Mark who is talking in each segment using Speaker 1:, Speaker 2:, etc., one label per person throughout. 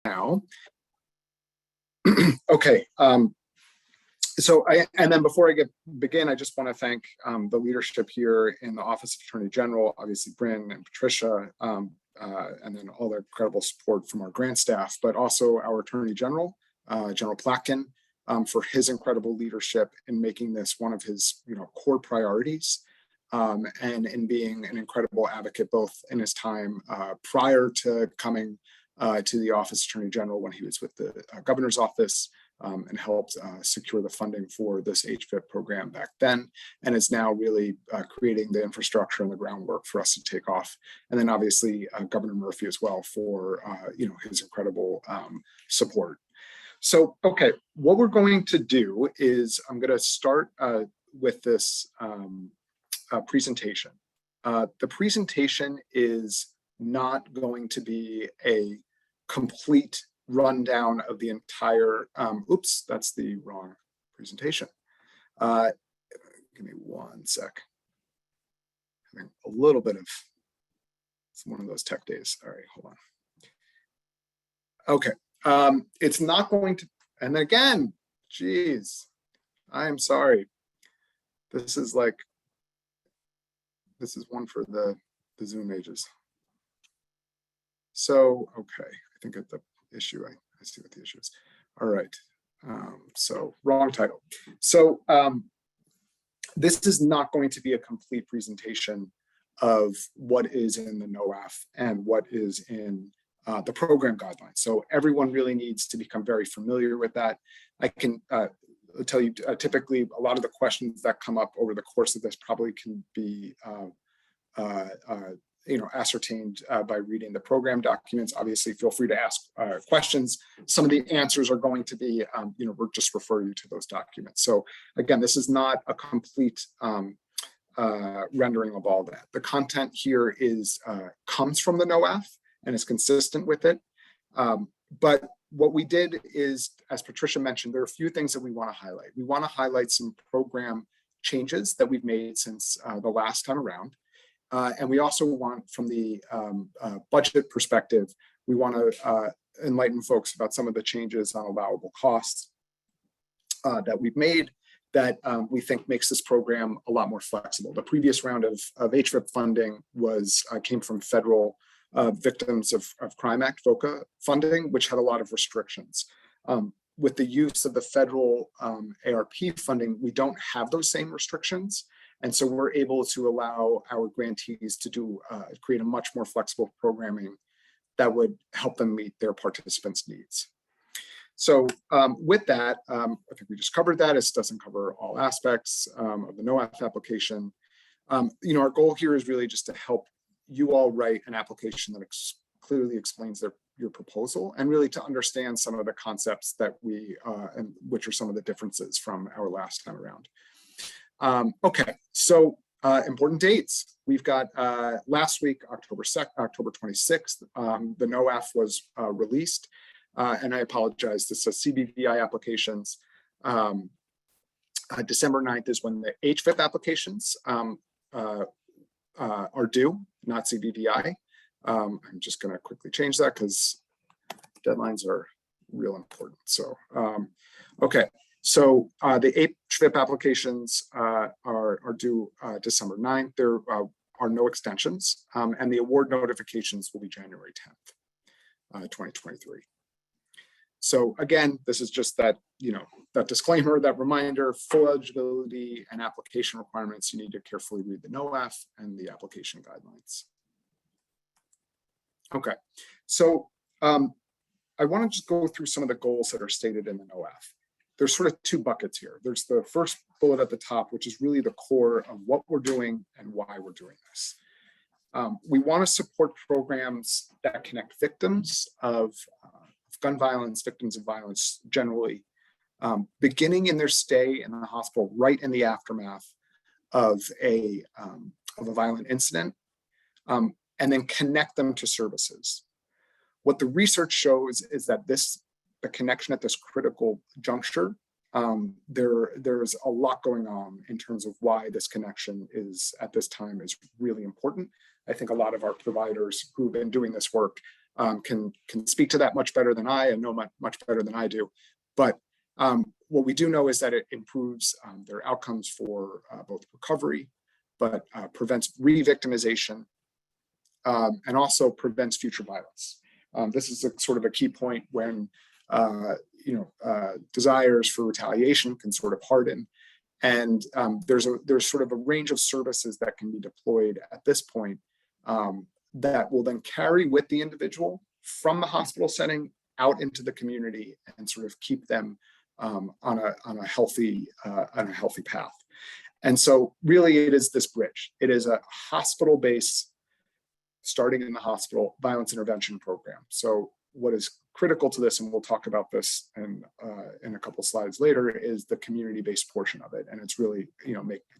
Speaker 1: now. Okay, and then before I begin, I just want to thank the leadership here in the Office of Attorney General, obviously Bryn and Patricia, and then all the incredible support from our grant staff, but also our Attorney General, General Platkin, for his incredible leadership in making this one of his core priorities, and in being an incredible advocate both in his time prior to coming to the Office of Attorney General when he was with the Governor's Office, and helped secure the funding for this HVIP program back then, and is now really creating the infrastructure and the groundwork for us to take off. And then obviously Governor Murphy as well for his incredible support. So, okay, what we're going to do is I'm going to start with this presentation. The presentation is not going to be a complete rundown of the entire, oops, that's the wrong presentation. Give me one sec. Having a little bit of, it's one of those tech days. All right, hold on. Okay, it's not going to, and again, geez, I am sorry. This is like, this is one for the Zoom ages. So, okay, I think at the issue, I see what the issue is. All right, so wrong title. So this is not going to be a complete presentation of what is in the NOAF and what is in the program guidelines. So everyone really needs to become very familiar with that. I can tell you typically a lot of the questions that come up over the course of this probably can be ascertained by reading the program documents. Obviously, feel free to ask questions. Some of the answers are going to be, we're just referring you to those documents. So again, this is not a complete rendering of all that. The content here is comes from the NOAF and is consistent with it. But what we did is, as Patricia mentioned, there are a few things that we want to highlight. We want to highlight some program changes that we've made since the last time around. And we also want, from the budget perspective, we want to enlighten folks about some of the changes on allowable costs that we've made that we think makes this program a lot more flexible. The previous round of HVIP funding came from federal Victims of Crime Act, VOCA funding, which had a lot of restrictions. With the use of the federal ARP funding, we don't have those same restrictions. And so we're able to allow our grantees to create a much more flexible programming that would help them meet their participants' needs. So with that, I think we just covered that. It doesn't cover all aspects of the NOAF application. Our goal here is really just to help you all write an application that clearly explains your proposal, and really to understand some of the concepts that and which are some of the differences from our last time around. Okay, so important dates. We've got last week, October 26th, the NOAF was released, and I apologize, this is CBVI applications. December 9th is when the HVIP applications are due, not CBVI. I'm just going to quickly change that because deadlines are real important. So, okay. So the HVIP applications are due December 9th. There are no extensions, and the award notifications will be January 10th, 2023. So again, this is just that, that disclaimer, that reminder, full eligibility and application requirements. You need to carefully read the NOAF and the application guidelines. Okay, so I want to just go through some of the goals that are stated in the NOAF. There's sort of two buckets here. There's the first bullet at the top, which is really the core of what we're doing and why we're doing this. We want to support programs that connect victims of gun violence, victims of violence generally, beginning in their stay in the hospital, right in the aftermath of a violent incident, and then connect them to services. What the research shows is that the connection at this critical juncture, there's a lot going on in terms of why this connection is at this time is really important. I think a lot of our providers who've been doing this work can speak to that much better than I, and know much better than I do. But what we do know is that it improves their outcomes for both recovery, but prevents re-victimization, and also prevents future violence. This is sort of a key point when desires for retaliation can sort of harden, and there's sort of a range of services that can be deployed at this point that will then carry with the individual from the hospital setting out into the community and sort of keep them on a healthy path. And so really it is this bridge. It is a hospital-based, starting in the hospital, violence intervention program. So what is critical to this, and we'll talk about this in a couple slides later, is the community-based portion of it. And it's really,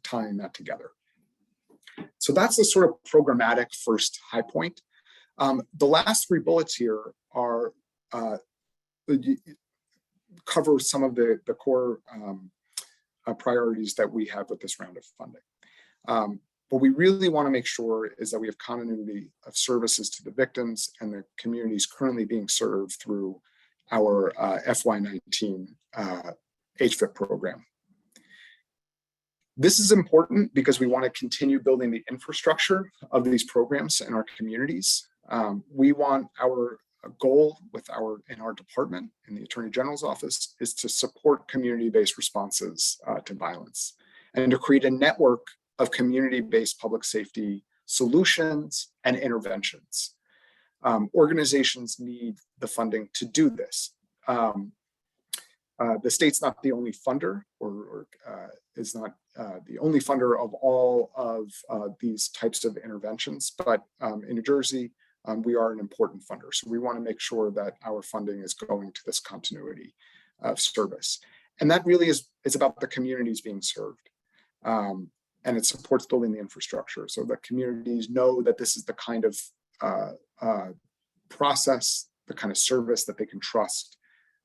Speaker 1: tying that together. So that's the sort of programmatic first high point. The last three bullets here are cover some of the core priorities that we have with this round of funding. What we really want to make sure is that we have continuity of services to the victims and the communities currently being served through our FY19 HVIP program. This is important because we want to continue building the infrastructure of these programs in our communities. We want our goal in our department, in the Attorney General's office, is to support community-based responses to violence and to create a network of community-based public safety solutions and interventions. Organizations need the funding to do this. The state's not the only funder, or is not the only funder of all of these types of interventions, but in New Jersey, we are an important funder. So we want to make sure that our funding is going to this continuity of service. And that really is about the communities being served. And it supports building the infrastructure so that communities know that this is the kind of process, the kind of service that they can trust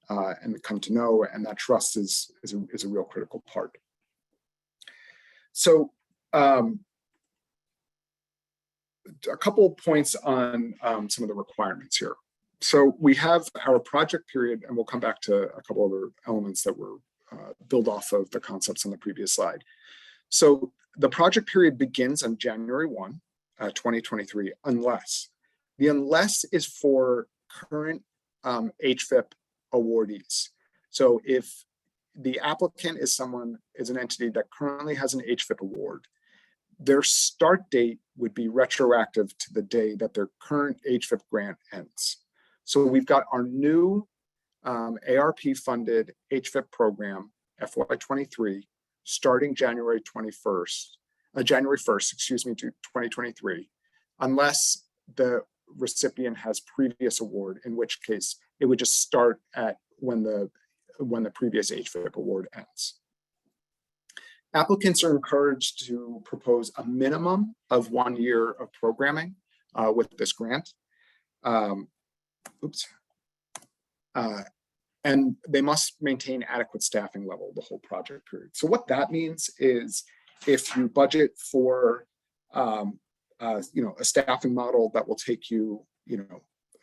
Speaker 1: and come to know, and that trust is a real critical part. So a couple of points on some of the requirements here. So we have our project period, and we'll come back to a couple other elements that were built off of the concepts on the previous slide. So the project period begins on January 1, 2023, unless. The unless is for current HVIP awardees. So if the applicant is an entity that currently has an HVIP award, their start date would be retroactive to the day that their current HVIP grant ends. So we've got our new ARP funded HVIP program, FY23, starting January 1st, 2023, unless the recipient has previous award, in which case it would just start at when the previous HVIP award ends. Applicants are encouraged to propose a minimum of 1 year of programming with this grant. And they must maintain adequate staffing level the whole project period. So what that means is if you budget for a staffing model that will take you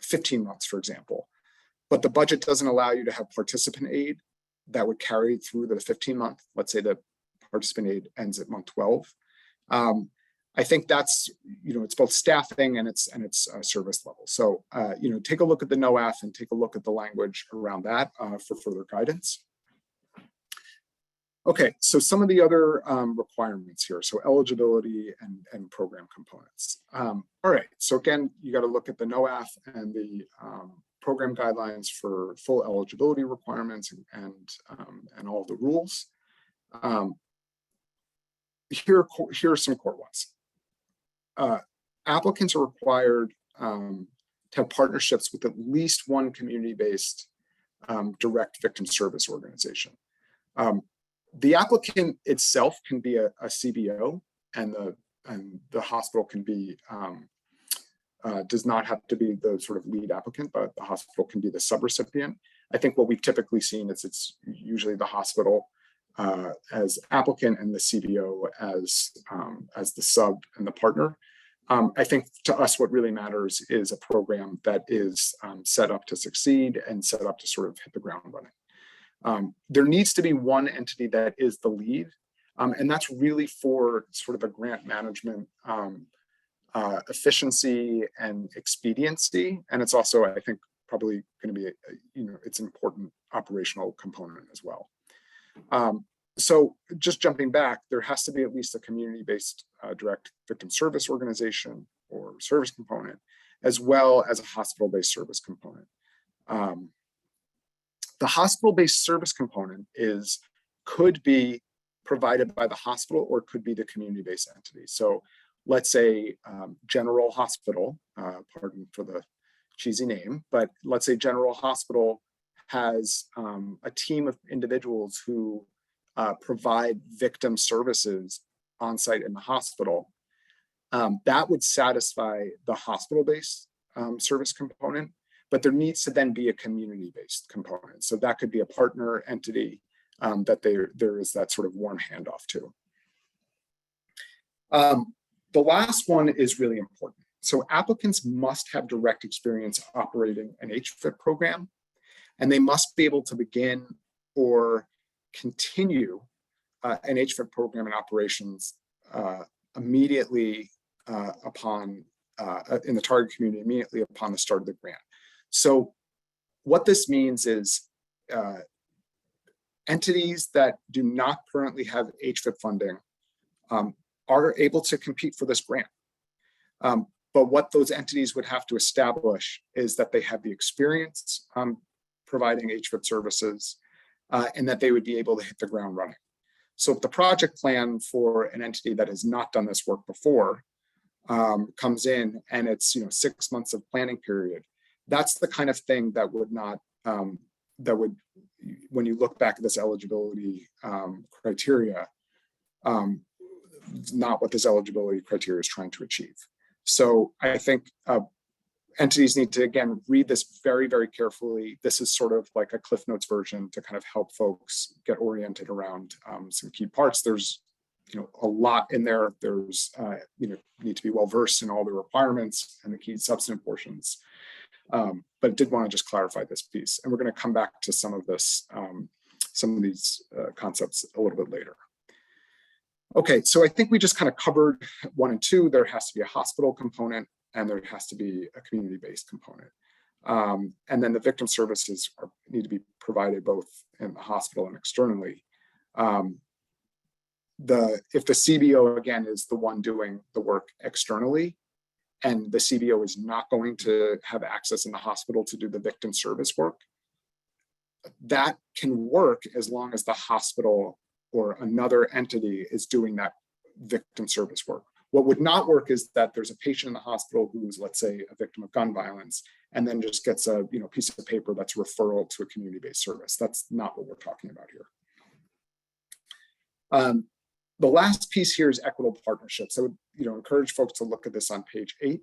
Speaker 1: 15 months, for example, but the budget doesn't allow you to have participant aid that would carry through the 15-month, let's say the participant aid ends at month 12. I think that's, it's both staffing and it's service level. So, take a look at the NOAF and take a look at the language around that for further guidance. Okay, so some of the other requirements here. So eligibility and program components. All right, so again, you got to look at the NOAF and the program guidelines for full eligibility requirements and all of the rules. Here are some core ones. Applicants are required to have partnerships with at least one community-based direct victim service organization. The applicant itself can be a CBO, and the hospital can be does not have to be the sort of lead applicant, but the hospital can be the subrecipient. I think what we've typically seen is it's usually the hospital as applicant and the CBO as the sub and the partner. I think to us, what really matters is a program that is set up to succeed and set up to sort of hit the ground running. There needs to be one entity that is the lead, and that's really for sort of a grant management efficiency and expediency. And it's also, I think, probably going to be, it's an important operational component as well. So just jumping back, there has to be at least a community-based direct victim service organization or service component, as well as a hospital-based service component. The hospital-based service component could be provided by the hospital or could be the community-based entity. So let's say General Hospital, pardon for the cheesy name, but let's say General Hospital has a team of individuals who provide victim services on site in the hospital. That would satisfy the hospital-based service component, but there needs to then be a community-based component. So that could be a partner entity that there is that sort of warm handoff to. The last one is really important. So applicants must have direct experience operating an HVIP program, and they must be able to begin or continue an HVIP program in operations immediately upon, in the target community, immediately upon the start of the grant. So what this means is entities that do not currently have HVIP funding are able to compete for this grant. But what those entities would have to establish is that they have the experience providing HVIP services and that they would be able to hit the ground running. So if the project plan for an entity that has not done this work before comes in and it's 6 months of planning period, that's the kind of thing that would not, when you look back at this eligibility criteria, not what this eligibility criteria is trying to achieve. So I think entities need to, again, read this very, very carefully. This is sort of like a Cliff Notes version to kind of help folks get oriented around some key parts. There's, a lot in there. There's, need to be well-versed in all the requirements and the key substantive portions. But did want to just clarify this piece. And we're going to come back to some of this, some of these concepts a little bit later. Okay, so I think we just kind of covered 1 and 2. There has to be a hospital component and there has to be a community-based component. And then the victim services need to be provided both in the hospital and externally. If the CBO, again, is the one doing the work externally, and the CBO is not going to have access in the hospital to do the victim service work, that can work as long as the hospital or another entity is doing that victim service work. What would not work is that there's a patient in the hospital who's, let's say, a victim of gun violence, and then just gets a piece of paper that's a referral to a community-based service. That's not what we're talking about here. The last piece here is equitable partnerships. I would encourage folks to look at this on page 8.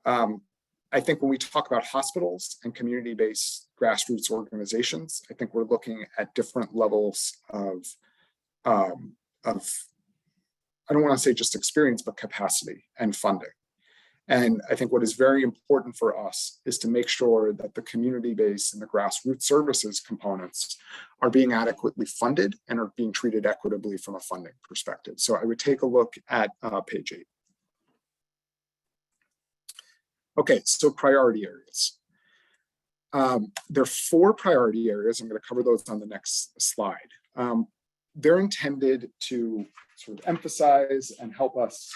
Speaker 1: I think when we talk about hospitals and community-based grassroots organizations, I think we're looking at different levels of I don't want to say just experience, but capacity and funding. And I think what is very important for us is to make sure that the community-based and the grassroots services components are being adequately funded and are being treated equitably from a funding perspective. So I would take a look at page 8. Okay, so priority areas. There are 4 priority areas. I'm going to cover those on the next slide. They're intended to sort of emphasize and help us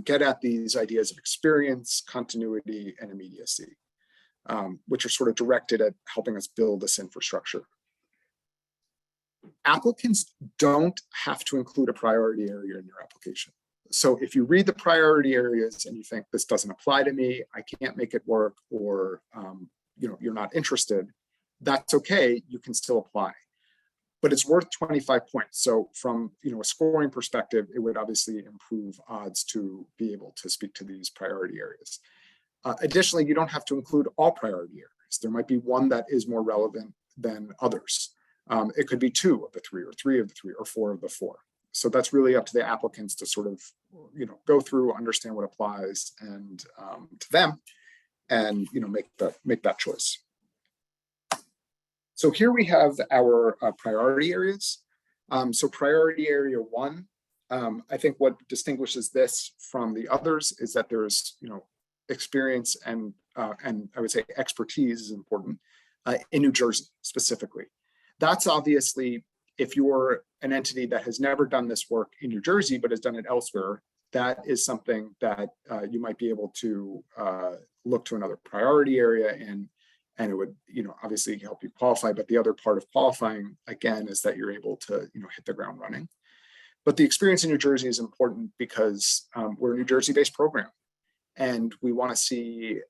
Speaker 1: get at these ideas of experience, continuity, and immediacy, which are sort of directed at helping us build this infrastructure. Applicants don't have to include a priority area in your application. So if you read the priority areas and you think this doesn't apply to me, I can't make it work, or you're not interested, that's okay, you can still apply. But it's worth 25 points. So from a scoring perspective, it would obviously improve odds to be able to speak to these priority areas. Additionally, you don't have to include all priority areas. There might be one that is more relevant than others. It could be 2 of the 3 or 3 of the 3 or 4 of the 4. So that's really up to the applicants to sort of, go through, understand what applies and to them, and make that choice. So here we have our priority areas. So priority area 1, I think what distinguishes this from the others is that there's experience and I would say expertise is important in New Jersey specifically. That's obviously, if you're an entity that has never done this work in New Jersey but has done it elsewhere, that is something that you might be able to look to another priority area in, and it would obviously help you qualify. But the other part of qualifying, again, is that you're able to hit the ground running. But the experience in New Jersey is important because we're a New Jersey-based program, and we want to see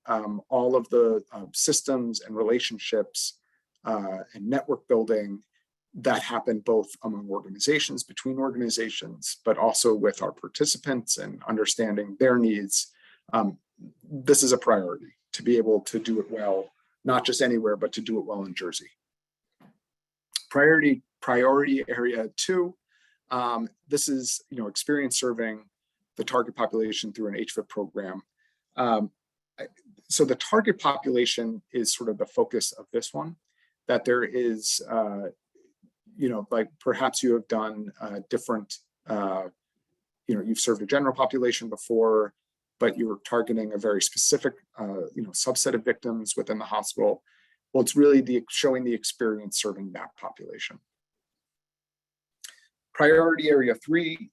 Speaker 1: all of the systems and relationships and network building that happen both among organizations, between organizations, but also with our participants and understanding their needs. This is a priority to be able to do it well, not just anywhere, but to do it well in Jersey. Priority area 2, this is experience serving the target population through an HVIP program. So the target population is sort of the focus of this one, that there is, like perhaps you have done different, you've served a general population before, but you're targeting a very specific, subset of victims within the hospital. Well, it's really showing the experience serving that population. Priority area 3,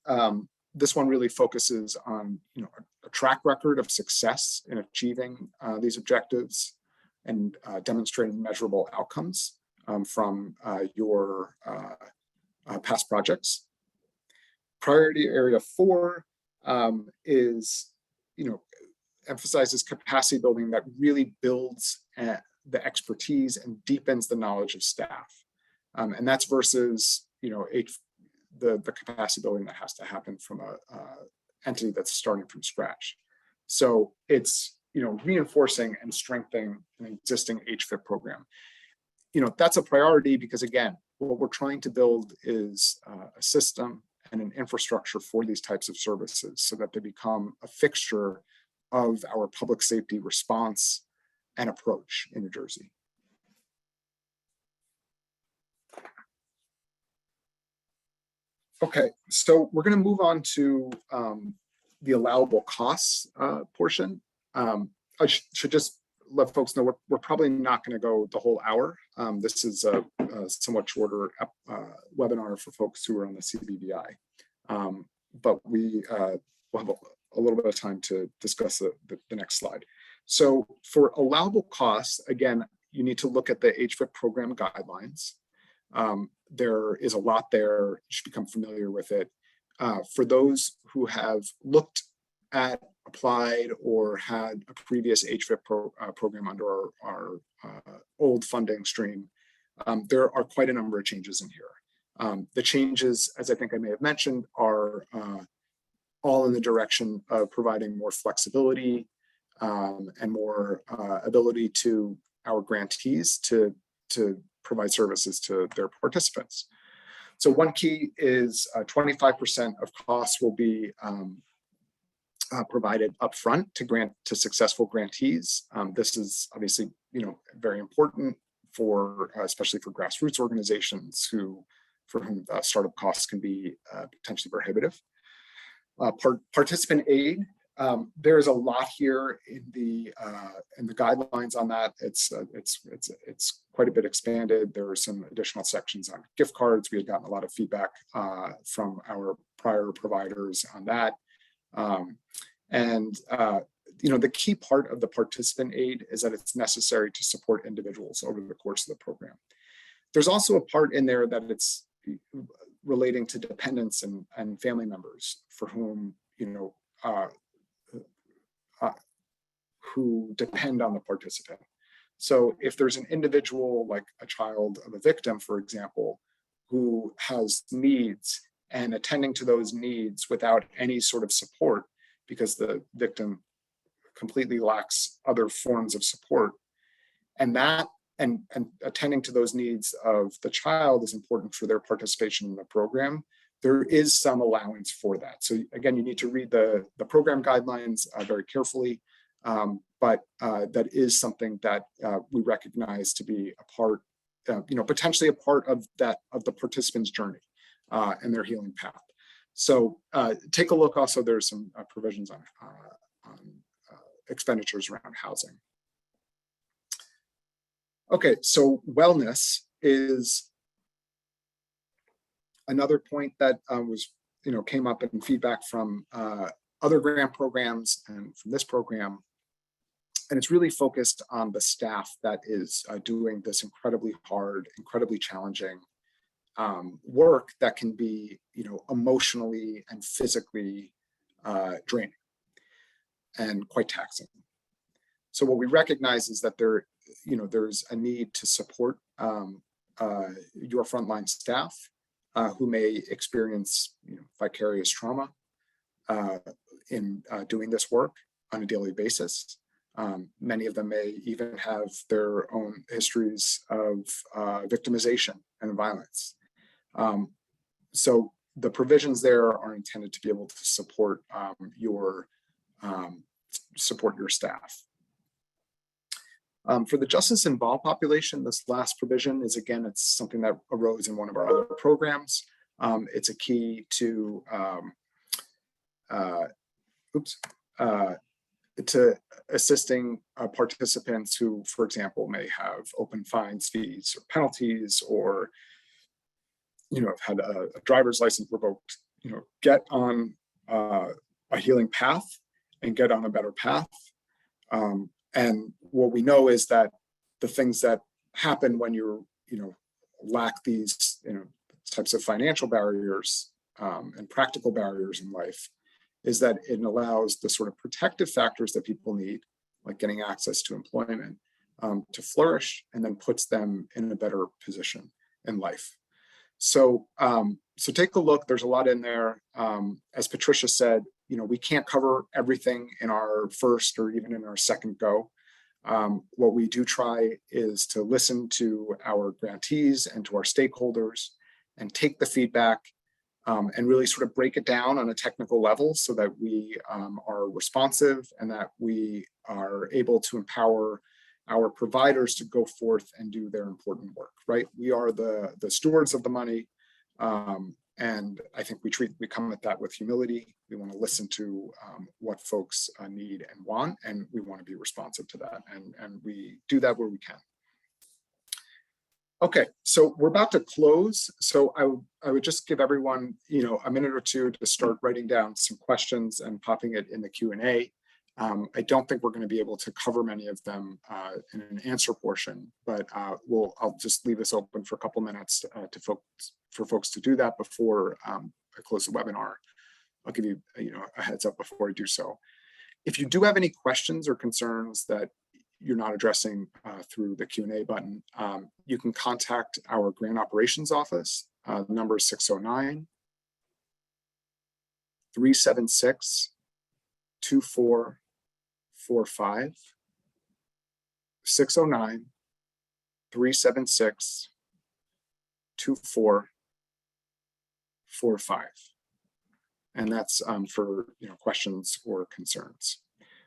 Speaker 1: this one really focuses on, a track record of success in achieving these objectives and demonstrating measurable outcomes from your past projects. Priority area 4 is, emphasizes capacity building that really builds the expertise and deepens the knowledge of staff. And that's versus, the capacity building that has to happen from a entity that's starting from scratch. So it's, reinforcing and strengthening an existing HVIP program. That's a priority because, again, what we're trying to build is a system and an infrastructure for these types of services so that they become a fixture of our public safety response and approach in New Jersey. Okay, so we're going to move on to the allowable costs portion. I should just let folks know we're probably not going to go the whole hour. This is a somewhat shorter webinar for folks who are on the CBBI, but we will have a little bit of time to discuss the next slide. So for allowable costs, again, you need to look at the HVIP program guidelines. There is a lot there. You should become familiar with it. For those who have looked at, applied, or had a previous HVIP program under our old funding stream, there are quite a number of changes in here. The changes, as I think I may have mentioned, are all in the direction of providing more flexibility and more ability to our grantees to provide services to their participants. So one key is 25% of costs will be provided upfront to successful grantees. This is obviously very important for especially for grassroots organizations for whom startup costs can be potentially prohibitive. Participant aid. There is a lot here in the guidelines on that. It's quite a bit expanded. There are some additional sections on gift cards. We had gotten a lot of feedback from our prior providers on that. The key part of the participant aid is that it's necessary to support individuals over the course of the program. There's also a part in there that it's relating to dependents and family members for whom who depend on the participant. So if there's an individual, like a child of a victim, for example, who has needs and attending to those needs without any sort of support because the victim completely lacks other forms of support, and that and attending to those needs of the child is important for their participation in the program. There is some allowance for that. So again, you need to read the program guidelines very carefully, but that is something that we recognize to be a part, potentially a part of the participant's journey and their healing path. So take a look. Also, there's some provisions on expenditures around housing. Okay, so wellness is another point that came up in feedback from other grant programs and from this program. And it's really focused on the staff that is doing this incredibly hard, incredibly challenging work that can be, emotionally and physically draining and quite taxing. So what we recognize is that there's a need to support your frontline staff who may experience vicarious trauma in doing this work on a daily basis. Many of them may even have their own histories of victimization and violence. So the provisions there are intended to be able to support your staff. For the justice involved population, this last provision is, again, it's something that arose in one of our other programs. It's a key to assisting participants who, for example, may have open fines, fees, or penalties, or have had a driver's license revoked. Get on a healing path and get on a better path. And what we know is that the things that happen when you lack these types of financial barriers and practical barriers in life is that it allows the sort of protective factors that people need, like getting access to employment, to flourish, and then puts them in a better position in life. So take a look. There's a lot in there. As Patricia said, we can't cover everything in our first or even in our second go. What we do try is to listen to our grantees and to our stakeholders and take the feedback and really sort of break it down on a technical level so that we are responsive and that we are able to empower our providers to go forth and do their important work, right? We are the stewards of the money. And I think we come at that with humility. We want to listen to what folks need and want, and we want to be responsive to that. And we do that where we can. Okay, so we're about to close. So I would just give everyone, a minute or two to start writing down some questions and popping it in the Q&A. I don't think we're going to be able to cover many of them in an answer portion, but I'll just leave this open for a couple minutes for folks to do that before I close the webinar. I'll give you, a heads up before I do so. If you do have any questions or concerns that you're not addressing through the Q&A button, you can contact our Grant Operations Office. The number is 609-376-2445, 609-376-2445. And that's for questions or concerns.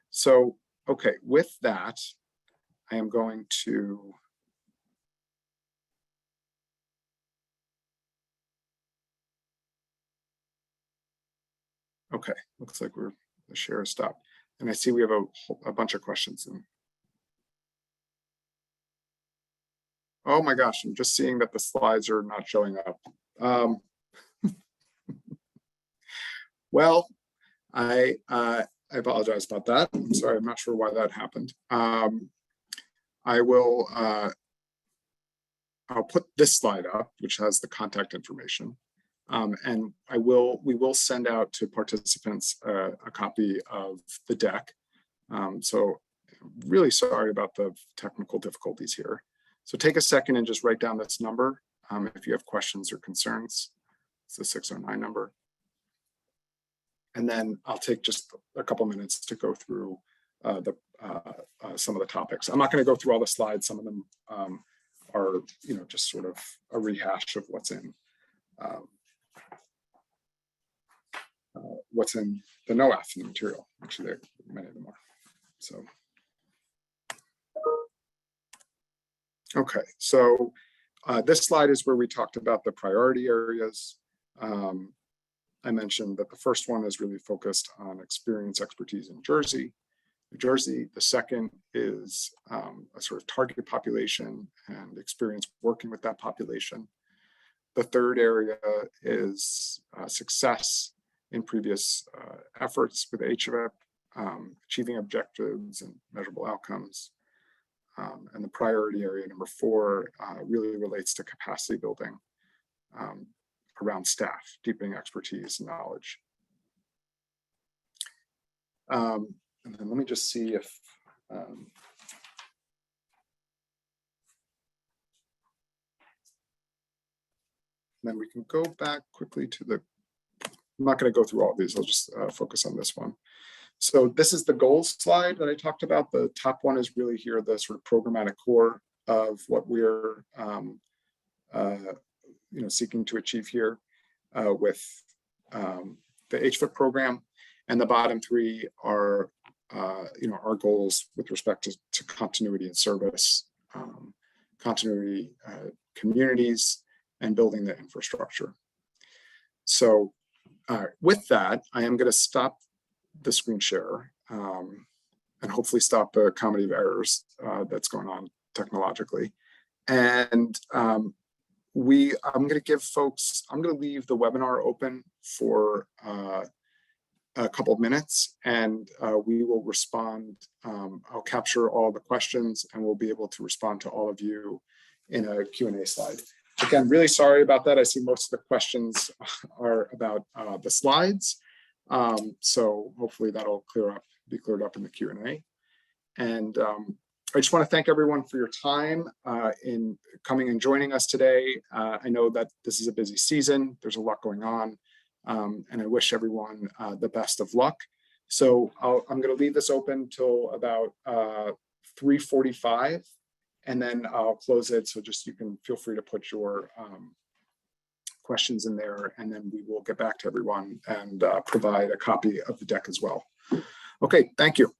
Speaker 1: So, okay, with that, I am going to okay, looks like the share has stopped. And I see we have a bunch of questions. Oh my gosh, I'm just seeing that the slides are not showing up. Well, I apologize about that. I'm sorry, I'm not sure why that happened. I'll put this slide up, which has the contact information. And we will send out to participants a copy of the deck. So really sorry about the technical difficulties here. So take a second and just write down this number if you have questions or concerns. It's the 609 number. And then I'll take just a couple minutes to go through the some of the topics. I'm not going to go through all the slides. Some of them are, just sort of a rehash of what's in the NOAF in the material. Actually, many of them are. So, okay, so this slide is where we talked about the priority areas. I mentioned that the first one is really focused on experience, expertise in New Jersey. The second is a sort of target population and experience working with that population. The third area is success in previous efforts with HVIP, achieving objectives and measurable outcomes. And the priority area number 4 really relates to capacity building around staff, deepening expertise and knowledge. And then let me just see if then we can go back quickly to the, I'm not going to go through all of these, I'll just focus on this one. So this is the goals slide that I talked about. The top one is really here, the sort of programmatic core of what we're seeking to achieve here with the HVIP program. And the bottom 3 are our goals with respect to continuity and service, continuity communities, and building the infrastructure. So with that, I am going to stop the screen share and hopefully stop the comedy of errors that's going on technologically. And I'm going to give folks, I'm going to leave the webinar open for a couple of minutes, and we will respond. I'll capture all the questions and we'll be able to respond to all of you in a Q&A slide. Again, really sorry about that. I see most of the questions are about the slides. So hopefully that'll be cleared up in the Q&A. And I just want to thank everyone for your time in coming and joining us today. I know that this is a busy season. There's a lot going on. And I wish everyone the best of luck. So I'm going to leave this open till about 3:45, and then I'll close it. So just you can feel free to put your questions in there, and then we will get back to everyone and provide a copy of the deck as well. Okay, thank you.